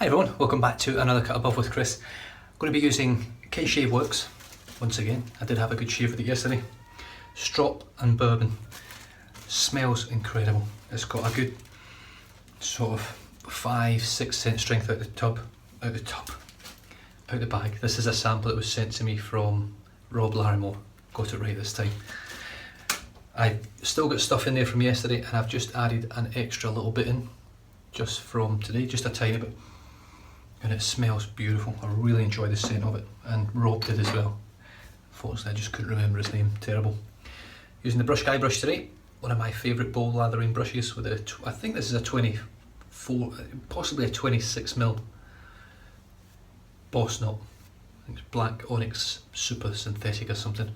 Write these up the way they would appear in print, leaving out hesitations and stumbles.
Hi everyone, welcome back to another Cut Above with Chris. I'm going to be using K-Shave Worx once again. I did have a good shave with it yesterday. Strop and Bourbon. Smells incredible. It's got a good sort of 5-6 cent strength out the bag. This is a sample that was sent to me from Rob Larimore. Got it right this time. I still got stuff in there from yesterday and I've just added an extra little bit in just from today, just a tiny bit. And it smells beautiful. I really enjoy the scent of it, and Rob did as well. Unfortunately, I just couldn't remember his name. Terrible. Using the Brushguy brush today, one of my favourite bowl lathering brushes with I think this is a 24, possibly a 26mm Boss knot. I think it's black onyx super synthetic or something.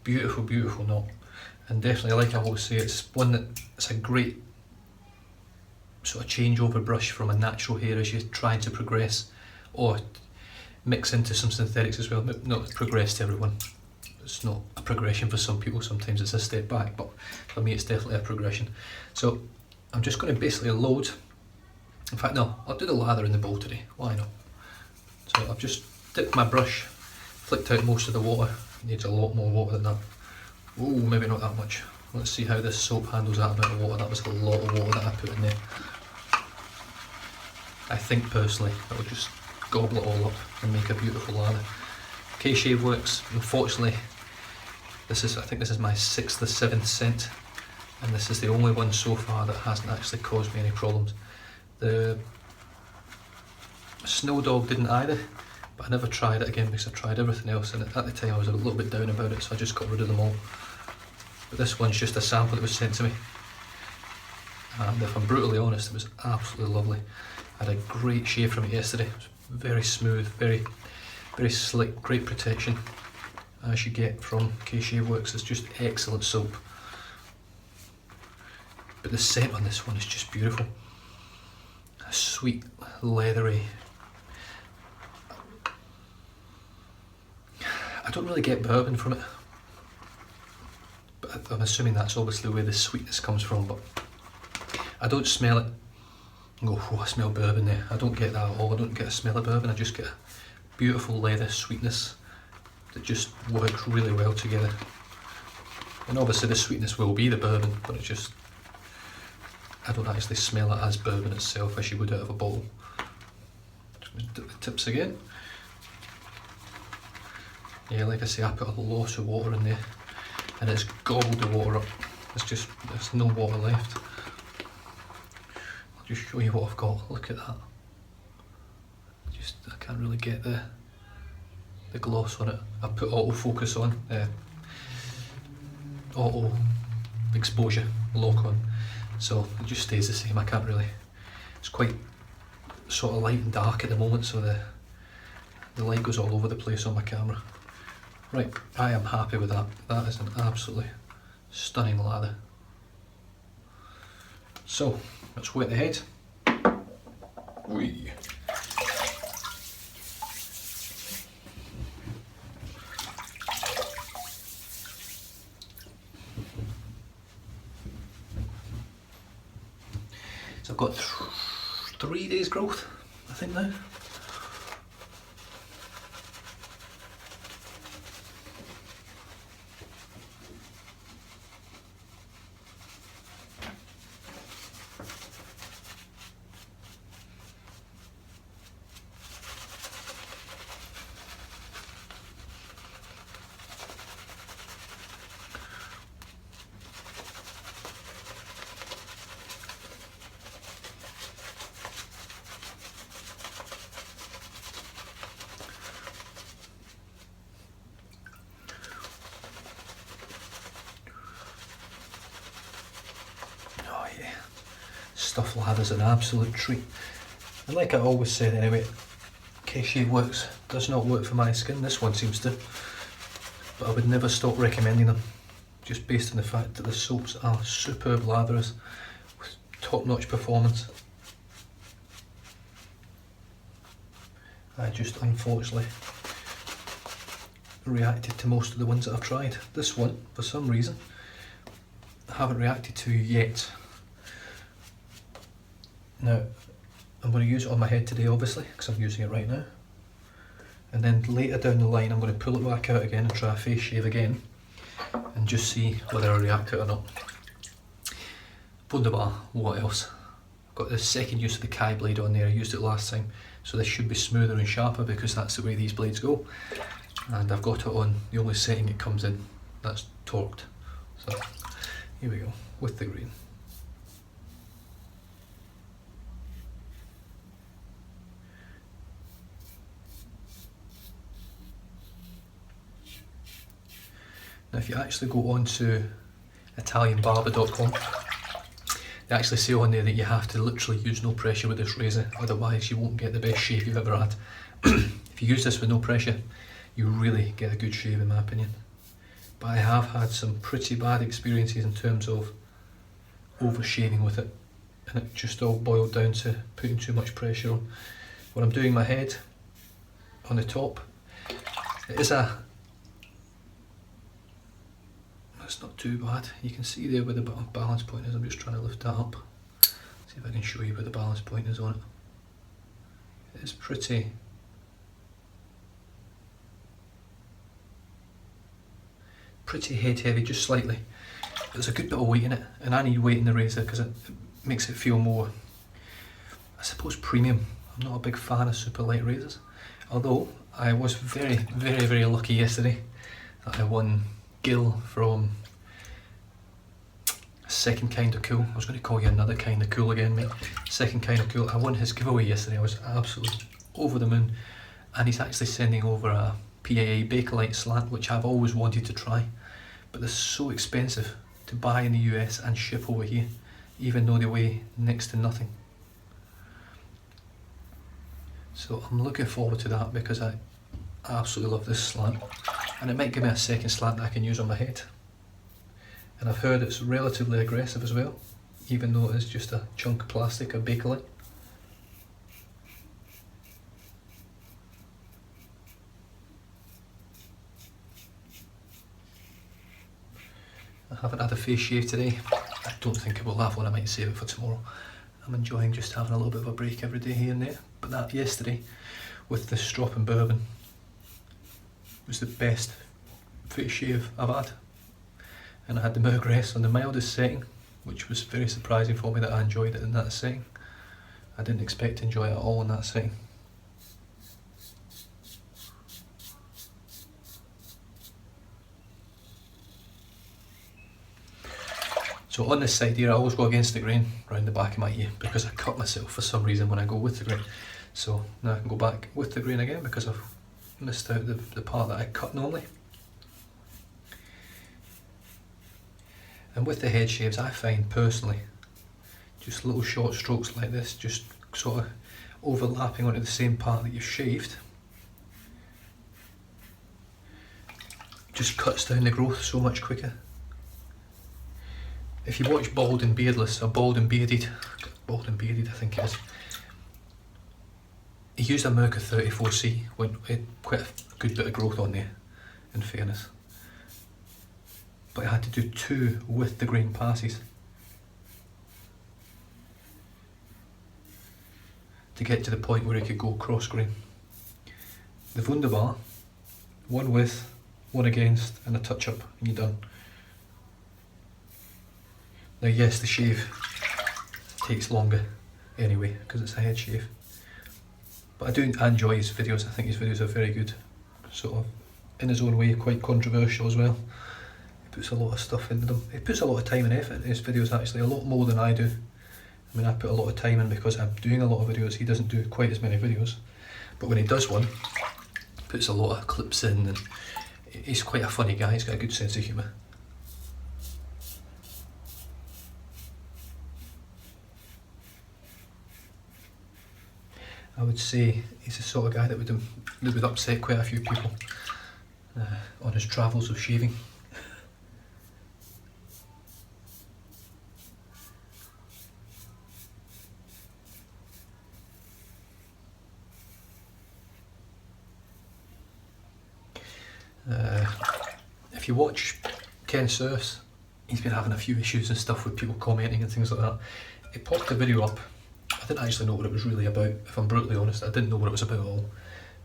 Beautiful, beautiful knot. And definitely, like I always say, it's one that it's a great sort of changeover brush from a natural hair as you're trying to progress or mix into some synthetics as well. Not progress to everyone. It's not a progression for some people, sometimes it's a step back, but for me it's definitely a progression. So I'm just going to basically load, in fact no, I'll do the lather in the bowl today, why not? So I've just dipped my brush, flicked out most of the water. It needs a lot more water than that. Oh, maybe not that much. Let's see how this soap handles that amount of water. That was a lot of water that I put in there. I think personally it will just gobble it all up and make a beautiful lather. K-Shave Worx. Unfortunately, I think this is my 6th or 7th scent, and this is the only one so far that hasn't actually caused me any problems. The Snow Dog didn't either, but I never tried it again because I tried everything else, and at the time I was a little bit down about it, so I just got rid of them all. But this one's just a sample that was sent to me, and if I'm brutally honest, it was absolutely lovely. I had a great shave from it yesterday. It was very smooth, very slick, great protection as you get from K-Shave Worx. It's just excellent soap. But the scent on this one is just beautiful. A sweet, leathery. I don't really get bourbon from it, but I'm assuming that's obviously where the sweetness comes from, but I don't smell it and go, oh, I smell bourbon there. I don't get that at all. I don't get a smell of bourbon. I just get a beautiful leather sweetness that just works really well together. And obviously the sweetness will be the bourbon, but it's just, I don't actually smell it as bourbon itself as you would out of a bottle. Just going to dip the tips again. Yeah, like I say, I put a lot of water in there and it's gobbled the water up. There's no water left. I'll just show you what I've got. Look at that. I can't really get the gloss on it. I put autofocus on, auto exposure lock on, so it just stays the same. I can't really, it's quite sort of light and dark at the moment, so the light goes all over the place on my camera. Right, I am happy with that. That is an absolutely stunning lather. So, let's wet the head. Whee. So I've got 3 days growth, I think now. Stuff lather's an absolute treat. And like I always said anyway, K-Shave Worx does not work for my skin. This one seems to. But I would never stop recommending them, just based on the fact that the soaps are superb latherers with top-notch performance. I just unfortunately reacted to most of the ones that I've tried. This one, for some reason, I haven't reacted to yet. Now, I'm going to use it on my head today, obviously, because I'm using it right now. And then later down the line, I'm going to pull it back out again and try a face shave again, and just see whether I react to it or not. Wunderbar, what else? I've got the second use of the Kai blade on there. I used it last time, so this should be smoother and sharper because that's the way these blades go. And I've got it on the only setting it comes in, that's torqued. So here we go, with the grain. Now if you actually go on to italianbarber.com, they actually say on there that you have to literally use no pressure with this razor, otherwise you won't get the best shave you've ever had. If you use this with no pressure, you really get a good shave in my opinion. But I have had some pretty bad experiences in terms of over shaving with it, and it just all boiled down to putting too much pressure on. When I'm doing my head on the top, it is it's not too bad. You can see there where the balance point is. I'm just trying to lift that up. See if I can show you where the balance point is on it. It's pretty head heavy, just slightly. There's a good bit of weight in it, and I need weight in the razor because it makes it feel more, I suppose, premium. I'm not a big fan of super light razors, although I was very, very, very lucky yesterday that I won Gil from Second Kind of Cool. I was going to call you Another Kind of Cool again, mate. Second Kind of Cool. I won his giveaway yesterday. I was absolutely over the moon, and he's actually sending over a PAA Bakelite slant, which I've always wanted to try, but they're so expensive to buy in the US and ship over here, even though they weigh next to nothing. So I'm looking forward to that because I absolutely love this slant, and it might give me a second slant that I can use on my head. And I've heard it's relatively aggressive as well, even though it is just a chunk of plastic, a Bakelite. I haven't had a face shave today. I don't think I will have one. I might save it for tomorrow. I'm enjoying just having a little bit of a break every day here and there. But that yesterday with the Strop and Bourbon was the best face shave I've had. And I had the Mergress on the mildest setting, which was very surprising for me that I enjoyed it in that setting. I didn't expect to enjoy it at all in that setting. So on this side here, I always go against the grain around the back of my ear because I cut myself for some reason when I go with the grain. So now I can go back with the grain again because I've missed out the part that I cut normally. And with the head shaves, I find personally, just little short strokes like this, just sort of overlapping onto the same part that you've shaved, just cuts down the growth so much quicker. If you watch Bald and Beardless, or Bald and Bearded I think it is, he used a Merca 34C when it had quite a good bit of growth on there, in fairness. But I had to do 2 with the grain passes to get to the point where it could go cross grain. The Wunderbar, 1 with, 1 against, and a touch up, and you're done. Now yes, the shave takes longer anyway because it's a head shave, but I enjoy his videos. I think his videos are very good, sort of in his own way quite controversial as well. He puts a lot of stuff into them. He puts a lot of time and effort in his videos, actually, a lot more than I do. I mean, I put a lot of time in because I'm doing a lot of videos. He doesn't do quite as many videos, but when he does one, he puts a lot of clips in, and he's quite a funny guy. He's got a good sense of humour. I would say he's the sort of guy that would upset quite a few people on his travels of shaving. If you watch Ken Surfs, he's been having a few issues and stuff with people commenting and things like that. He popped a video up I didn't actually know what it was really about, if I'm brutally honest. I didn't know what it was about at all.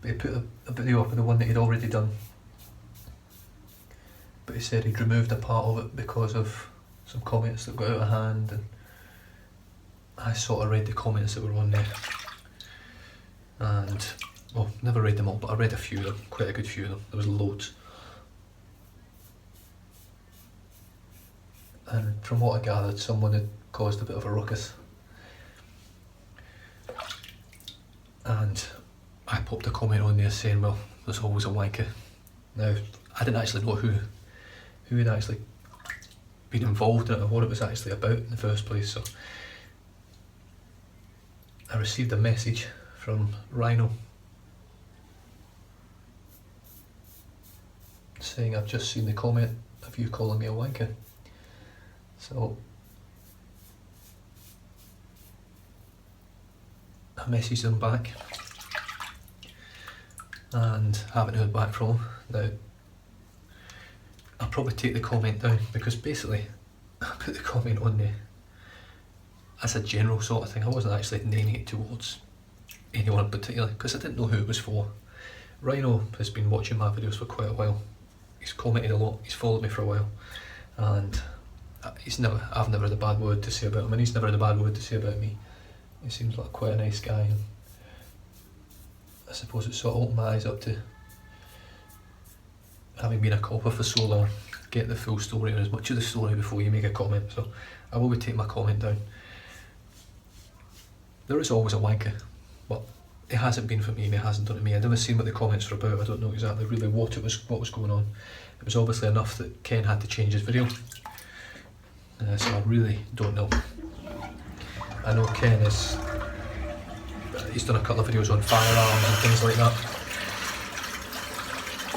But he put a video up of the one that he'd already done. But he said he'd removed a part of it because of some comments that got out of hand, and I sort of read the comments that were on there. And, well, never read them all, but I read a few of them, quite a good few of them. There was loads. And from what I gathered, someone had caused a bit of a ruckus. And I popped a comment on there saying, well, there's always a wanker. Now, I didn't actually know who had actually been involved in it or what it was actually about in the first place. So I received a message from Rhino saying, I've just seen the comment of you calling me a wanker. So I messaged him back and haven't heard back from him. Now, I'll probably take the comment down because basically I put the comment on there as a general sort of thing. I wasn't actually naming it towards anyone in particular because I didn't know who it was for. Rhino has been watching my videos for quite a while. He's commented a lot, he's followed me for a while, and I've never had a bad word to say about him, and he's never had a bad word to say about me. He seems like quite a nice guy, and I suppose it sort of opened my eyes up to, having been a copper for so long, get the full story or as much of the story before you make a comment. So I will take my comment down. There is always a wanker, but it hasn't been for me, and it hasn't done it to me. I've never seen what the comments were about. I don't know exactly really what was going on. It was obviously enough that Ken had to change his video. So I really don't know. I know Ken he's done a couple of videos on firearms and things like that.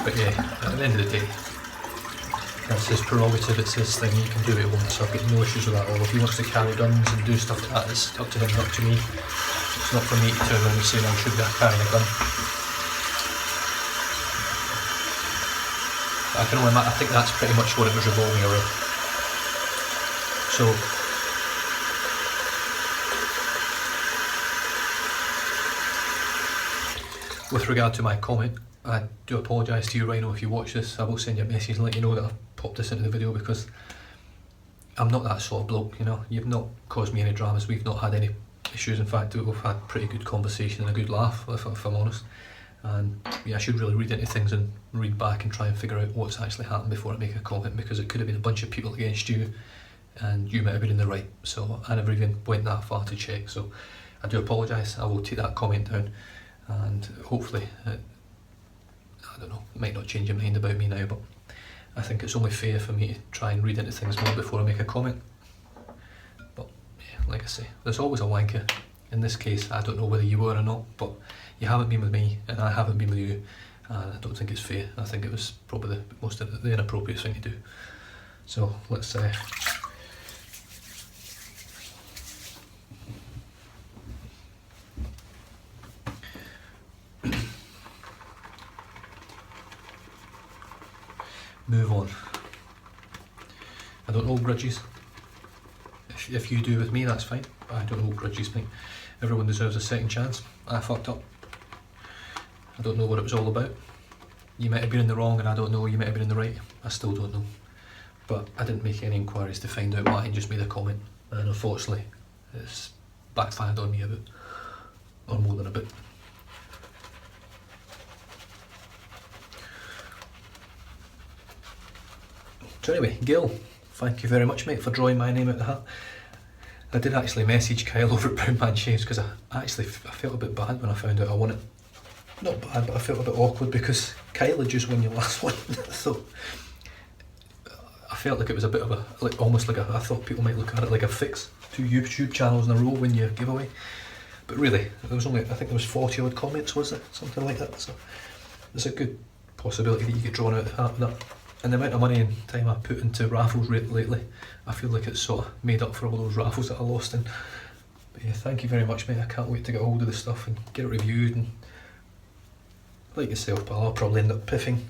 But yeah, at the end of the day, that's his prerogative, it's his thing, he can do what he wants, so I've got no issues with that at all. If he wants to carry guns and do stuff like that, it's up to him, not to me. It's not for me to turn around and say, no, I should be carrying a gun. I can only imagine, I think that's pretty much what it was revolving around. So, with regard to my comment, I do apologise to you, Rhino, if you watch this. I will send you a message and let you know that I've popped this into the video because I'm not that sort of bloke, you know. You've not caused me any dramas, we've not had any issues. In fact, we've had pretty good conversation and a good laugh, if I'm honest. And yeah, I should really read into things and read back and try and figure out what's actually happened before I make a comment, because it could have been a bunch of people against you and you might have been in the right. So I never even went that far to check. So I do apologise. I will take that comment down, and hopefully I don't know, it might not change your mind about me now, but I think it's only fair for me to try and read into things more before I make a comment. But yeah, like I say, there's always a wanker. In this case, I don't know whether you were or not, but you haven't been with me and I haven't been with you, and I don't think it's fair. I think it was probably the inappropriate thing to do. So let's move on. I don't hold grudges. If you do with me, that's fine. I don't hold grudges, mate. Everyone deserves a second chance. I fucked up. I don't know what it was all about. You might have been in the wrong and I don't know, you might have been in the right. I still don't know. But I didn't make any inquiries to find out why, I just made a comment. And unfortunately, it's backfired on me a bit. Or more than a bit. So anyway, Gil, thank you very much, mate, for drawing my name out the hat. I did actually message Kyle over at Brown Man Shaves because I felt a bit bad when I found out I won it. Not bad, but I felt a bit awkward because Kyle had just won your last one. So I felt like it was a bit of a, like almost like I thought people might look at it like a fix. 2 YouTube channels in a row when you giveaway. But really, there was only, I think there was 40 odd comments, was it? Something like that. So there's a good possibility that you get drawn out of the hat with that. And the amount of money and time I put into raffles lately, I feel like it's sort of made up for all those raffles that I lost in. But yeah, thank you very much, mate. I can't wait to get hold of the stuff and get it reviewed. And like yourself, pal, I'll probably end up piffing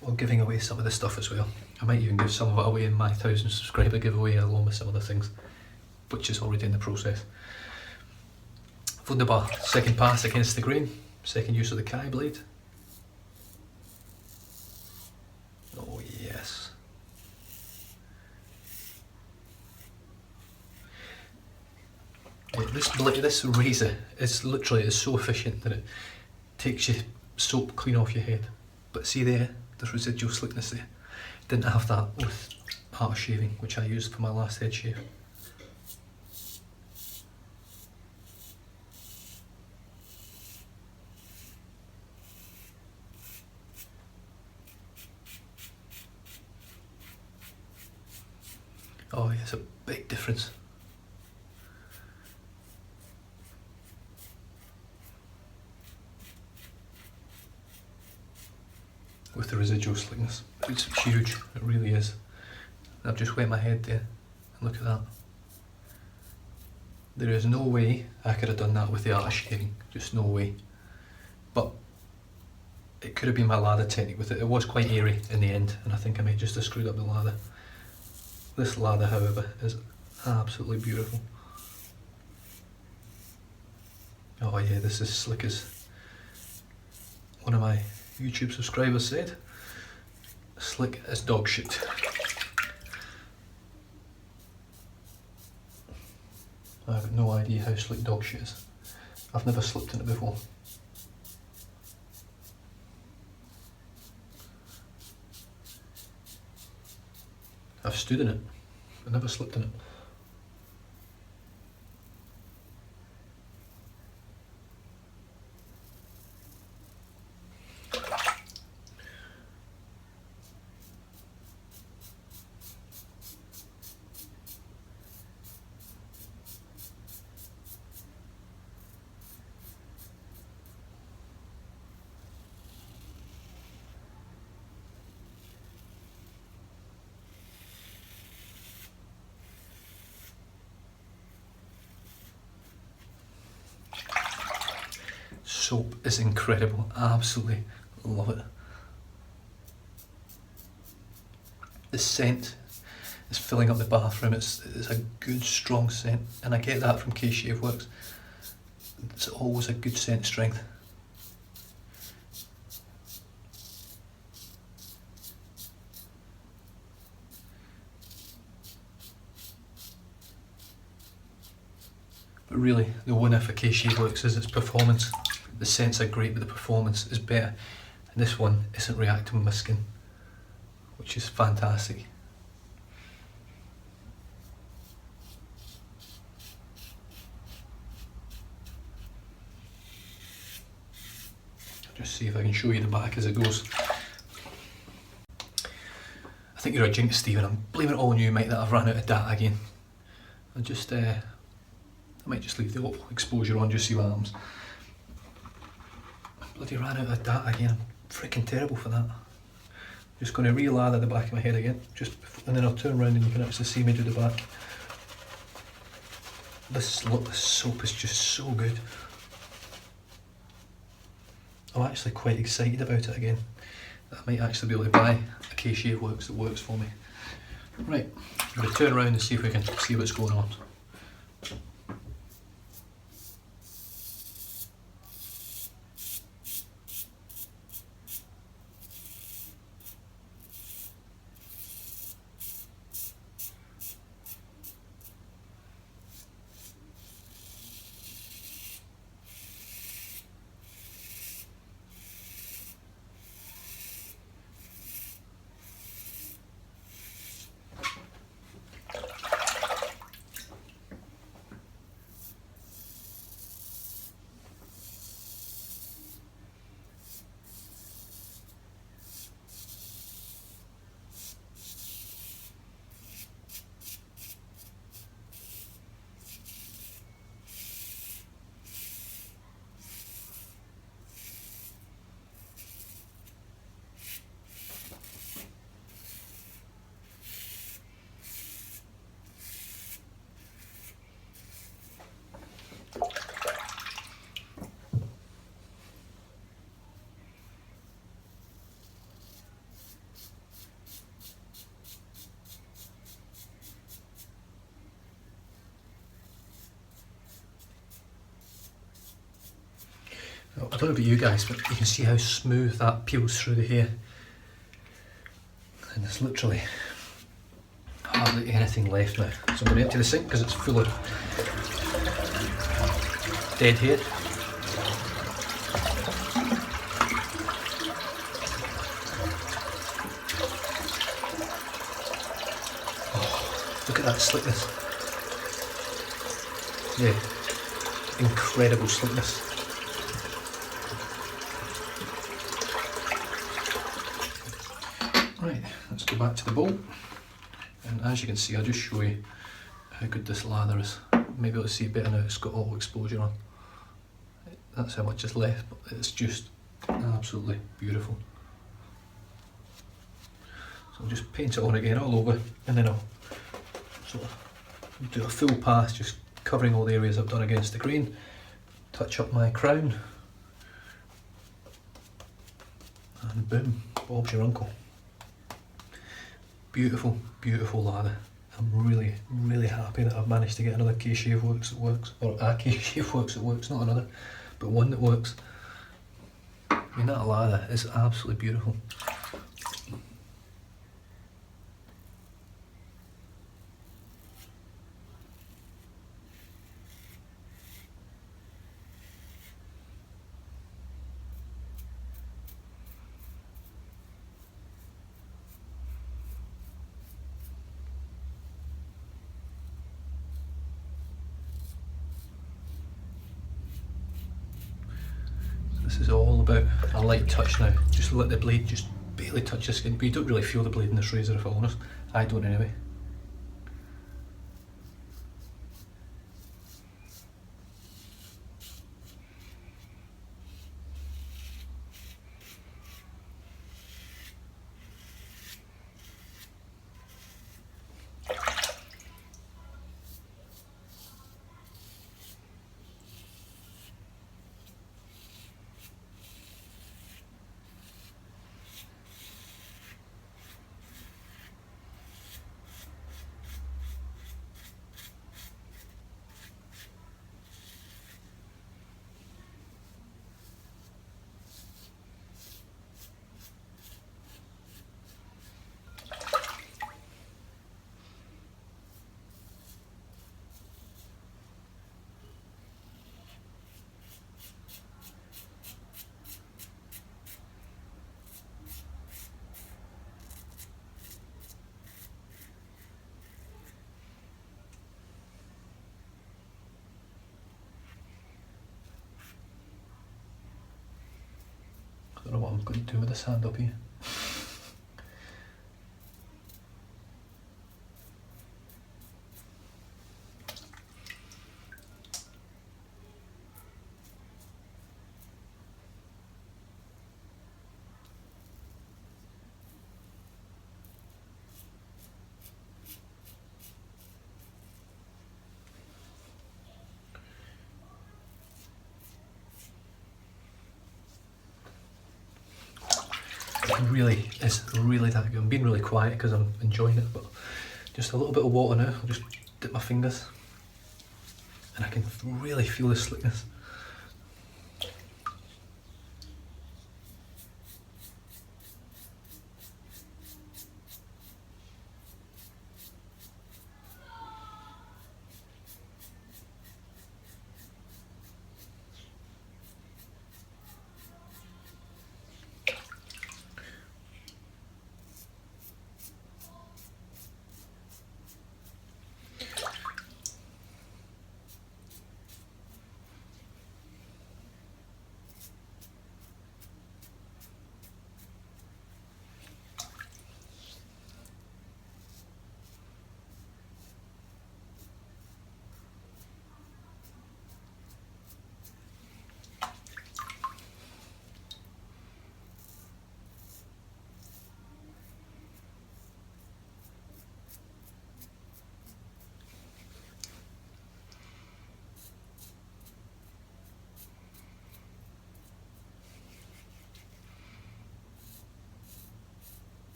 or giving away some of the stuff as well. I might even give some of it away in my 1,000 subscriber giveaway along with some other things, which is already in the process. Wunderbar, second pass against the grain, second use of the Kai blade. Oh yes. Yeah, this razor is literally so efficient that it takes your soap clean off your head. But see there, there's residual slickness there. Didn't have that with art shaving, which I used for my last head shave. Oh yeah, it's a big difference. With the residual slickness. It's huge, it really is. I've just wet my head there, and look at that. There is no way I could have done that with the art of shaving, just no way. But it could have been my lather technique with it. It was quite airy in the end, and I think I may just have screwed up the lather. This lather, however, is absolutely beautiful. Oh yeah, this is slick as one of my YouTube subscribers said. Slick as dog shit. I have no idea how slick dog shit is. I've never slipped in it before. I've stood in it, I've never slipped in it. Soap is incredible, I absolutely love it. The scent is filling up the bathroom, it's a good strong scent, and I get that from K-Shave Worx. It's always a good scent strength. But really, the winner for K-Shave Worx is its performance. The scents are great, but the performance is better. And this one isn't reacting with my skin, which is fantastic. I'll just see if I can show you the back as it goes. I think you're a jinx, Stephen. I'm blaming it all on you, mate, that I've run out of data again. I might just leave the exposure on, just see what happens. Bloody ran out of data again. I'm freaking terrible for that. Just going to re-lather the back of my head again, and then I'll turn around and you can actually see me do the back. This soap is just so good. I'm actually quite excited about it again. I might actually be able to buy a K-Shave Worx that works for me. Right, I'm going to turn around and see if we can see what's going on. don't know about you guys, but you can see how smooth that peels through the hair. And there's literally hardly anything left now. So I'm going to empty the sink because it's full of dead hair. Oh, look at that slickness. Yeah, incredible slickness. Right, let's go back to the bowl. And as you can see, I'll just show you how good this lather is. Maybe you'll see better now it's got auto exposure on. That's how much is left, but it's just absolutely beautiful. So I'll just paint it on again all over, and then I'll sort of do a full pass, just covering all the areas I've done against the grain, touch up my crown, and boom, Bob's your uncle. Beautiful, beautiful lather. I'm really, really happy that I've managed to get another K-Shave Worx that works, or a K-Shave Worx that works, not another, but one that works. I mean, that lather is absolutely beautiful. This is all about a light touch now. Just let the blade just barely touch the skin, but you don't really feel the blade in this razor, if I'm honest. I don't anyway. I don't know what I'm going to do with this hand up here. It really is really that good. I'm being really quiet because I'm enjoying it, but just a little bit of water now. I'll just dip my fingers and I can really feel the slickness.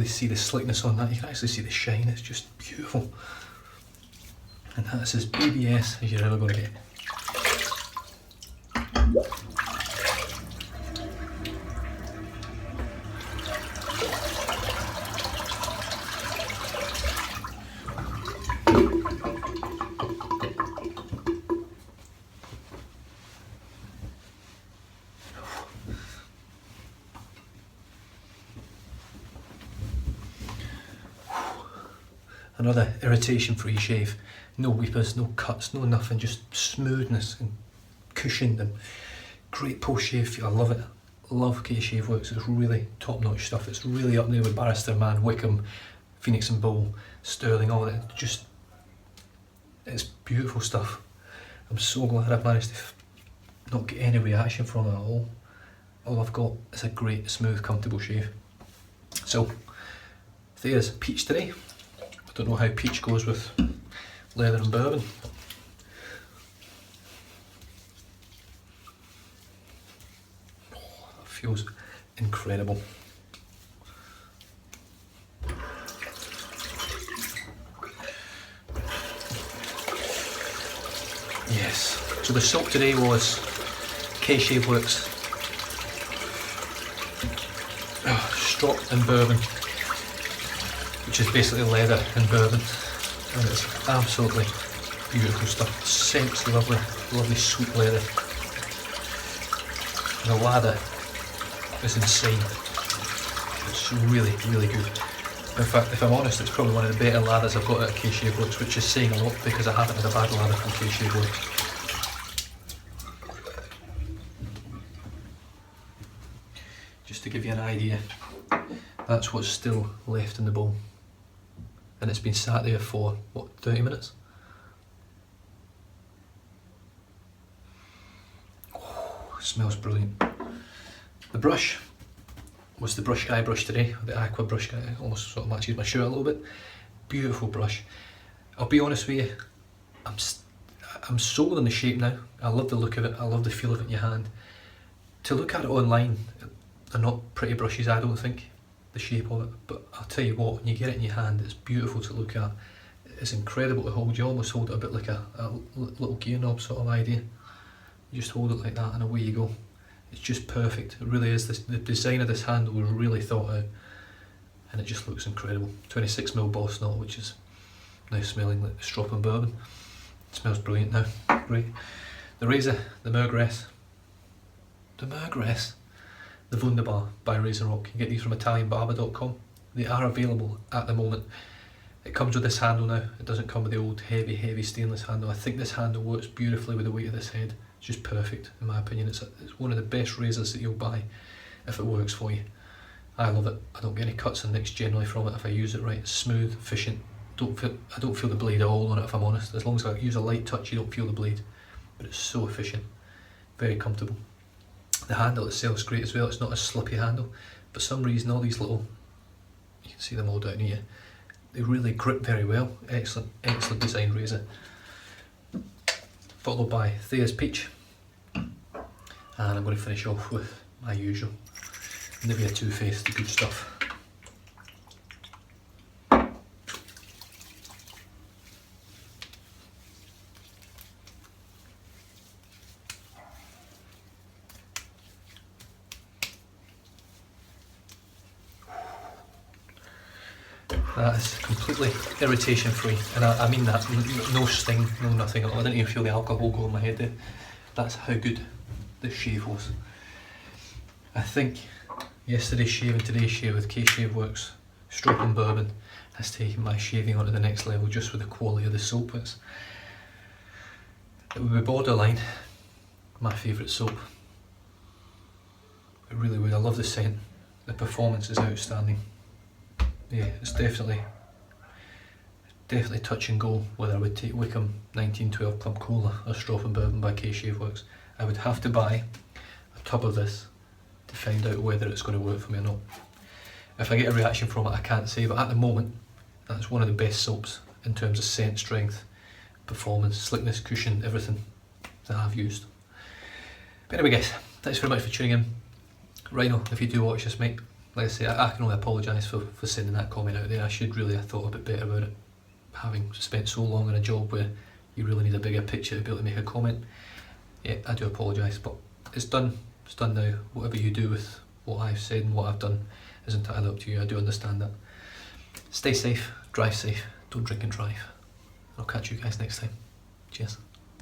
really see the slickness on that. You can actually see the shine. It's just beautiful. And that's as BBS as you're ever going to get. Another irritation-free shave. No weepers, no cuts, no nothing, just smoothness and cushion and great post-shave feel. I love it. Love K-Shave Worx. It's really top-notch stuff. It's really up there with Barrister Man, Wickham, Phoenix and Bull, Sterling, all that. Just, it's beautiful stuff. I'm so glad I've managed to not get any reaction from it at all. All I've got is a great, smooth, comfortable shave. So, there's peach today. I don't know how peach goes with leather and bourbon. Oh, that feels incredible. Yes, so the soap today was K-Shave Worx, Strop and Bourbon, which is basically leather and bourbon, and it's absolutely beautiful stuff. Scent's lovely, lovely sweet leather. And the lather is insane. It's really, really good. In fact, if I'm honest, it's probably one of the better lathers I've got out of K-Shave Worx, which is saying a lot because I haven't had a bad lather from K-Shave Worx. Just to give you an idea, that's what's still left in the bowl. And it's been sat there for, what, 30 minutes? Oh, it smells brilliant. The brush was the Brushguy brush today, the Aqua Brushguy. It almost sort of matches my shirt a little bit. Beautiful brush. I'll be honest with you, I'm sold on the shape now. I love the look of it, I love the feel of it in your hand. To look at it online, they're not pretty brushes, I don't think, the shape of it, but I'll tell you what, when you get it in your hand, it's beautiful to look at. It's incredible to hold. You almost hold it a bit like a little gear knob sort of idea. You just hold it like that and away you go. It's just perfect. It really is. The design of this handle was really thought out, and it just looks incredible. 26mm boss knot, which is now smelling like Strop and Bourbon. It smells brilliant now. Great. The razor, the Mergress, the Wunderbar by Razor Rock. You can get these from italianbarber.com. They are available at the moment. It comes with this handle now. It doesn't come with the old heavy stainless handle. I think this handle works beautifully with the weight of this head. It's just perfect in my opinion. It's one of the best razors that you'll buy if it works for you. I love it. I don't get any cuts and nicks generally from it if I use it right. It's smooth, efficient. I don't feel the blade at all on it if I'm honest. As long as I use a light touch you don't feel the blade. But it's so efficient. Very comfortable. The handle itself is great as well. It's not a slippy handle, but for some reason all these little, you can see them all down here, they really grip very well. Excellent, excellent design razor. Followed by Thea's Peach, and I'm going to finish off with my usual Nivea Too Faced, the good stuff. That is completely irritation free, and I mean that, no sting, no nothing at all. I didn't even feel the alcohol go in my head there. That's how good this shave was. I think yesterday's shave and today's shave with K-Shave Worx, Strop and Bourbon has taken my shaving onto the next level just with the quality of the soap. It would be borderline my favourite soap. It really would. I love the scent. The performance is outstanding. Yeah, it's definitely touch and go whether I would take Wickham 1912 Club Cola or Strop and Bourbon by K-Shave Worx. I would have to buy a tub of this to find out whether it's going to work for me or not. If I get a reaction from it I can't say, but at the moment that's one of the best soaps in terms of scent strength, performance, slickness, cushion, everything that I've used. But anyway guys, thanks very much for tuning in. Rhino, if you do watch this mate, like I say, I can only apologise for sending that comment out there. I should really have thought a bit better about it, having spent so long on a job where you really need a bigger picture to be able to make a comment. Yeah, I do apologise, but it's done. It's done now. Whatever you do with what I've said and what I've done is entirely up to you. I do understand that. Stay safe, drive safe, don't drink and drive. I'll catch you guys next time. Cheers.